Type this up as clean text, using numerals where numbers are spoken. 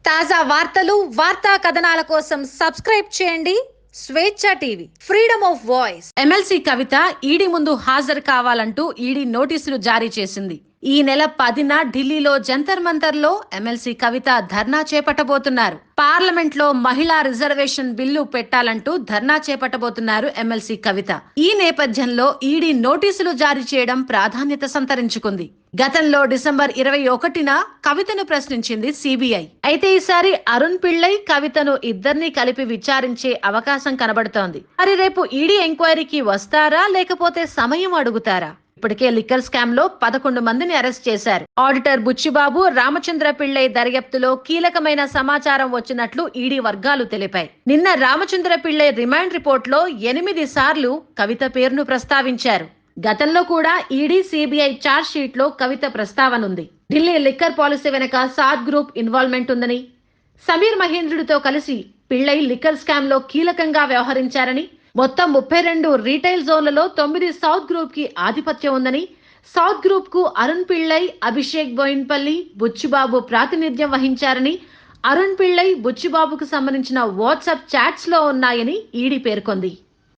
తాజా వార్తలు, వార్తా కథనాల కోసం సబ్స్క్రైబ్ చేయండి స్వేచ్ఛ TV, freedom of voice. MLC Kavitha ED ముందు హాజరు కావాలంటూ ఈడీ నోటీసులు జారీ చేసింది. ఈ నెల 10న ఢిల్లీలో జంతర్ మంతర్ లో ఎమ్మెల్సీ కవిత ధర్నా చేపట్టబోతున్నారు. పార్లమెంట్ లో మహిళా రిజర్వేషన్ బిల్లు పెట్టాలంటూ ధర్నా చేపట్టబోతున్నారు ఎమ్మెల్సీ కవిత. ఈ నేపథ్యంలో ఈడీ నోటీసులు జారీ చేయడం ప్రాధాన్యత సంతరించుకుంది. గతంలో డిసెంబర్ 21న కవితను ప్రశ్నించింది సిబిఐ. అయితే ఈసారి అరుణ్ పిళ్ళై, కవితను ఇద్దరిని కలిపి విచారించే అవకాశం కనబడుతోంది. మరి రేపు ఈడీ ఎంక్వైరీకి వస్తారా, లేకపోతే సమయం అడుగుతారా? ఇప్పటికే లిక్కర్ స్కామ్ లో 11 మందిని అరెస్ట్ చేశారు. ఆడిటర్ బుచ్చిబాబు, రామచంద్ర పిళ్ళై దర్యాప్తులో కీలకమైన సమాచారం వచ్చినట్లు ఈడీ వర్గాలు తెలిపాయి. నిన్న రామచంద్ర పిళ్ళై రిమాండ్ రిపోర్ట్ లో 8 సార్లు కవిత పేరును ప్రస్తావించారు. గతంలో కూడా ఈడీ, సిబిఐ చార్జ్ షీట్ లో కవిత ప్రస్తావన ఉంది. ఢిల్లీ లిక్కర్ పాలసీ వెనక సాద్ గ్రూప్ ఇన్వాల్వ్మెంట్ ఉందని, సమీర్ మహేంద్రుడితో కలిసి పిళ్ళై లిక్కర్ స్కామ్ లో కీలకంగా వ్యవహరించారని, మొత్తం 32 రీటైల్ జోన్లలో 9 సౌత్ గ్రూప్ కి ఆధిపత్యం ఉందని, సౌత్ గ్రూప్ కు అరుణ్ పిళ్ళై, అభిషేక్ బోయిన్పల్లి, బుచ్చిబాబు ప్రాతినిధ్యం వహించారని, అరుణ్ పిళ్ళై, బుచ్చిబాబుకు సంబంధించిన వాట్సాప్ చాట్స్ లో ఉన్నాయని ఈడీ పేర్కొంది.